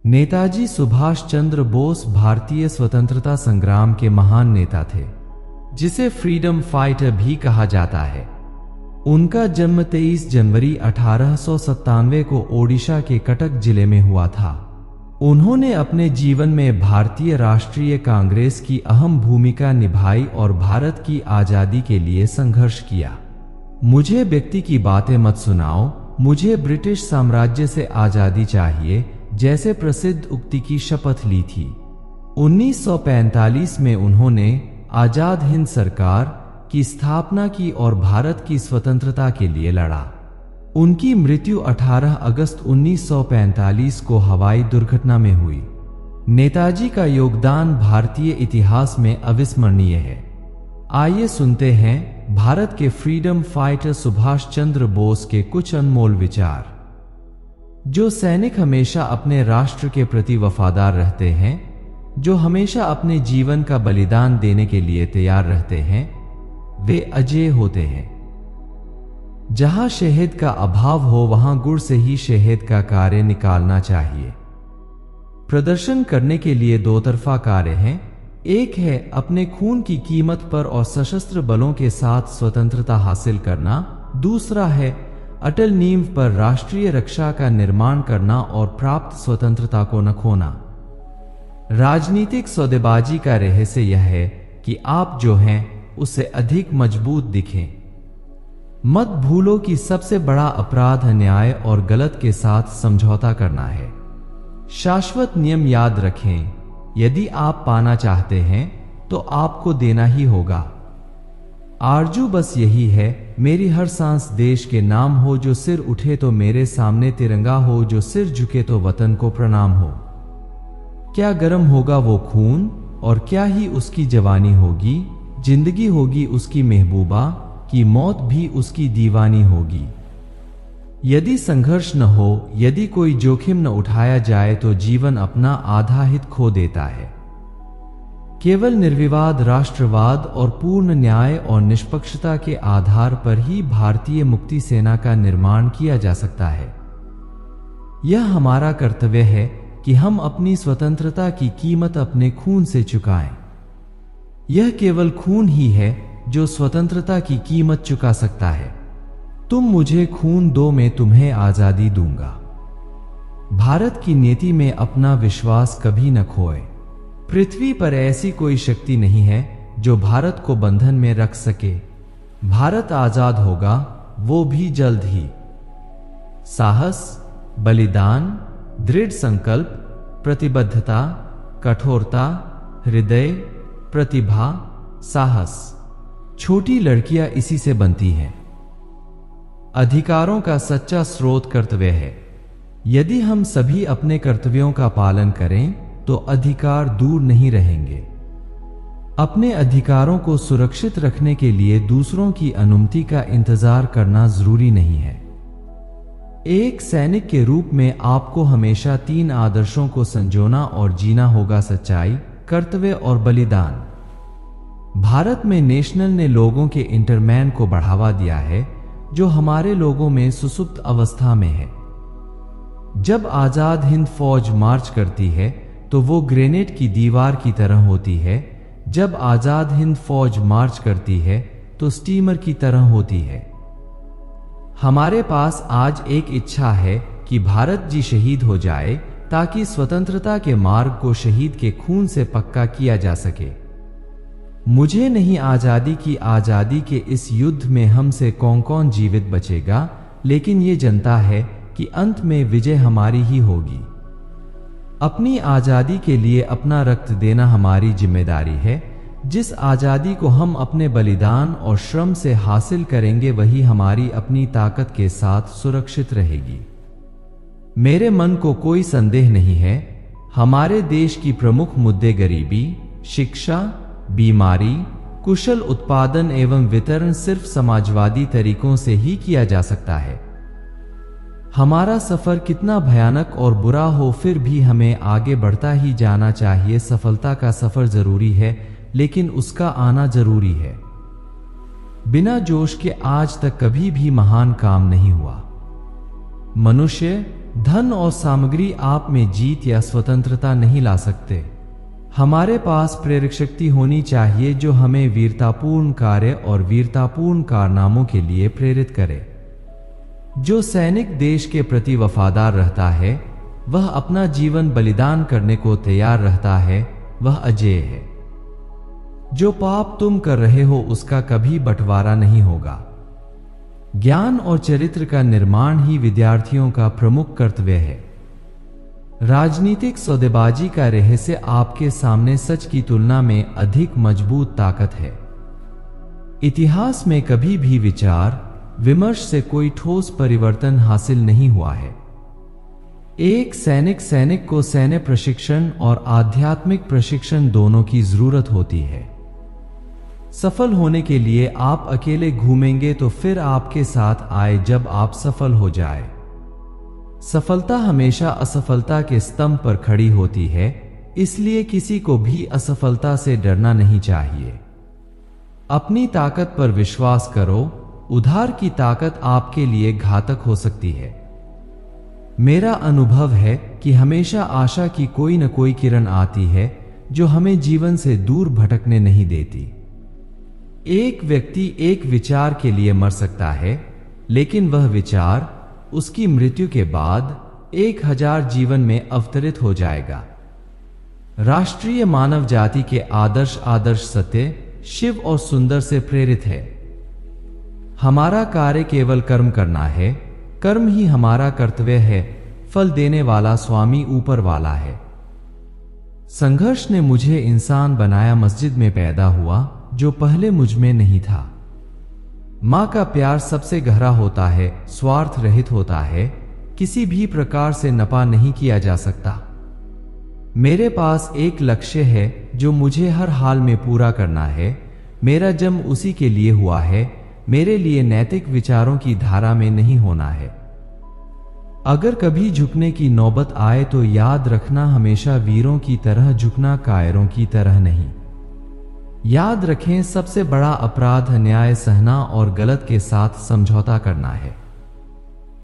नेताजी सुभाष चंद्र बोस भारतीय स्वतंत्रता संग्राम के महान नेता थे, जिसे फ्रीडम फाइटर भी कहा जाता है। उनका जन्म 23 जनवरी 1897 को ओडिशा के कटक जिले में हुआ था। उन्होंने अपने जीवन में भारतीय राष्ट्रीय कांग्रेस की अहम भूमिका निभाई और भारत की आजादी के लिए संघर्ष किया। मुझे व्यक्ति की बातें मत सुनाओ, मुझे ब्रिटिश साम्राज्य से आजादी चाहिए, जैसे प्रसिद्ध उक्ति की शपथ ली थी। 1945 में उन्होंने आजाद हिंद सरकार की स्थापना की और भारत की स्वतंत्रता के लिए लड़ा। उनकी मृत्यु 18 अगस्त 1945 को हवाई दुर्घटना में हुई। नेताजी का योगदान भारतीय इतिहास में अविस्मरणीय है। आइए सुनते हैं भारत के फ्रीडम फाइटर सुभाष चंद्र बोस के कुछ अनमोल विचार। जो सैनिक हमेशा अपने राष्ट्र के प्रति वफादार रहते हैं, जो हमेशा अपने जीवन का बलिदान देने के लिए तैयार रहते हैं, वे अजेय होते हैं। जहां शहद का अभाव हो वहां गुड़ से ही शहद का कार्य निकालना चाहिए। प्रदर्शन करने के लिए दो तरफा कार्य है। एक है अपने खून की कीमत पर और सशस्त्र बलों के साथ स्वतंत्रता हासिल करना, दूसरा है अटल नींव पर राष्ट्रीय रक्षा का निर्माण करना और प्राप्त स्वतंत्रता को न खोना। राजनीतिक सौदेबाजी का रहस्य यह है कि आप जो हैं उससे अधिक मजबूत दिखें। मत भूलो कि सबसे बड़ा अपराध अन्याय और गलत के साथ समझौता करना है। शाश्वत नियम याद रखें, यदि आप पाना चाहते हैं तो आपको देना ही होगा। आरजू बस यही है, मेरी हर सांस देश के नाम हो, जो सिर उठे तो मेरे सामने तिरंगा हो, जो सिर झुके तो वतन को प्रणाम हो। क्या गर्म होगा वो खून और क्या ही उसकी जवानी होगी, जिंदगी होगी उसकी महबूबा की मौत भी उसकी दीवानी होगी। यदि संघर्ष न हो, यदि कोई जोखिम न उठाया जाए तो जीवन अपना आधा हित खो देता है। केवल निर्विवाद राष्ट्रवाद और पूर्ण न्याय और निष्पक्षता के आधार पर ही भारतीय मुक्ति सेना का निर्माण किया जा सकता है। यह हमारा कर्तव्य है कि हम अपनी स्वतंत्रता की कीमत अपने खून से चुकाएं। यह केवल खून ही है जो स्वतंत्रता की कीमत चुका सकता है। तुम मुझे खून दो, मैं तुम्हें आजादी दूंगा। भारत की नीति में अपना विश्वास कभी न खोए। पृथ्वी पर ऐसी कोई शक्ति नहीं है जो भारत को बंधन में रख सके। भारत आजाद होगा, वो भी जल्द ही। साहस, बलिदान, दृढ़ संकल्प, प्रतिबद्धता, कठोरता, हृदय, प्रतिभा, साहस। छोटी लड़कियां इसी से बनती हैं। अधिकारों का सच्चा स्रोत कर्तव्य है। यदि हम सभी अपने कर्तव्यों का पालन करें तो अधिकार दूर नहीं रहेंगे। अपने अधिकारों को सुरक्षित रखने के लिए दूसरों की अनुमति का इंतजार करना जरूरी नहीं है। एक सैनिक के रूप में आपको हमेशा 3 आदर्शों को संजोना और जीना होगा: सच्चाई, कर्तव्य और बलिदान। भारत में नेशनल ने लोगों के इंटरमैन को बढ़ावा दिया है, जो हमारे लोगों में सुसुप्त अवस्था में है। जब आजाद हिंद फौज मार्च करती है तो वो ग्रेनेड की दीवार की तरह होती है। जब आजाद हिंद फौज मार्च करती है तो स्टीमर की तरह होती है। हमारे पास आज एक इच्छा है कि भारत जी शहीद हो जाए, ताकि स्वतंत्रता के मार्ग को शहीद के खून से पक्का किया जा सके। मुझे नहीं आजादी की आजादी के इस युद्ध में हमसे कौन कौन जीवित बचेगा, लेकिन ये जनता है कि अंत में विजय हमारी ही होगी। अपनी आजादी के लिए अपना रक्त देना हमारी जिम्मेदारी है। जिस आजादी को हम अपने बलिदान और श्रम से हासिल करेंगे, वही हमारी अपनी ताकत के साथ सुरक्षित रहेगी। मेरे मन को कोई संदेह नहीं है, हमारे देश की प्रमुख मुद्दे गरीबी, शिक्षा, बीमारी, कुशल उत्पादन एवं वितरण सिर्फ समाजवादी तरीकों से ही किया जा सकता है। हमारा सफर कितना भयानक और बुरा हो, फिर भी हमें आगे बढ़ता ही जाना चाहिए। सफलता का सफर जरूरी है, लेकिन उसका आना जरूरी है। बिना जोश के आज तक कभी भी महान काम नहीं हुआ। मनुष्य धन और सामग्री आप में जीत या स्वतंत्रता नहीं ला सकते। हमारे पास प्रेरक शक्ति होनी चाहिए जो हमें वीरतापूर्ण कार्य और वीरतापूर्ण कारनामों के लिए प्रेरित करे। जो सैनिक देश के प्रति वफादार रहता है, वह अपना जीवन बलिदान करने को तैयार रहता है, वह अजेय है। जो पाप तुम कर रहे हो उसका कभी बंटवारा नहीं होगा। ज्ञान और चरित्र का निर्माण ही विद्यार्थियों का प्रमुख कर्तव्य है। राजनीतिक सौदेबाजी का रहस्य आपके सामने सच की तुलना में अधिक मजबूत ताकत है। इतिहास में कभी भी विचार विमर्श से कोई ठोस परिवर्तन हासिल नहीं हुआ है। एक सैनिक को सैन्य प्रशिक्षण और आध्यात्मिक प्रशिक्षण दोनों की जरूरत होती है। सफल होने के लिए आप अकेले घूमेंगे तो फिर आपके साथ आए जब आप सफल हो जाए। सफलता हमेशा असफलता के स्तंभ पर खड़ी होती है, इसलिए किसी को भी असफलता से डरना नहीं चाहिए। अपनी ताकत पर विश्वास करो, उधार की ताकत आपके लिए घातक हो सकती है। मेरा अनुभव है कि हमेशा आशा की कोई न कोई किरण आती है जो हमें जीवन से दूर भटकने नहीं देती। एक व्यक्ति एक विचार के लिए मर सकता है, लेकिन वह विचार उसकी मृत्यु के बाद 1000 जीवन में अवतरित हो जाएगा। राष्ट्रीय मानव जाति के आदर्श सत्य, शिव और सुंदर से प्रेरित है। हमारा कार्य केवल कर्म करना है, कर्म ही हमारा कर्तव्य है, फल देने वाला स्वामी ऊपर वाला है। संघर्ष ने मुझे इंसान बनाया, मस्जिद में पैदा हुआ जो पहले मुझ में नहीं था। मां का प्यार सबसे गहरा होता है, स्वार्थ रहित होता है, किसी भी प्रकार से नपा नहीं किया जा सकता। मेरे पास एक लक्ष्य है जो मुझे हर हाल में पूरा करना है। मेरा जन्म उसी के लिए हुआ है, मेरे लिए नैतिक विचारों की धारा में नहीं होना है। अगर कभी झुकने की नौबत आए तो याद रखना, हमेशा वीरों की तरह झुकना, कायरों की तरह नहीं। याद रखें, सबसे बड़ा अपराध अन्याय सहना और गलत के साथ समझौता करना है।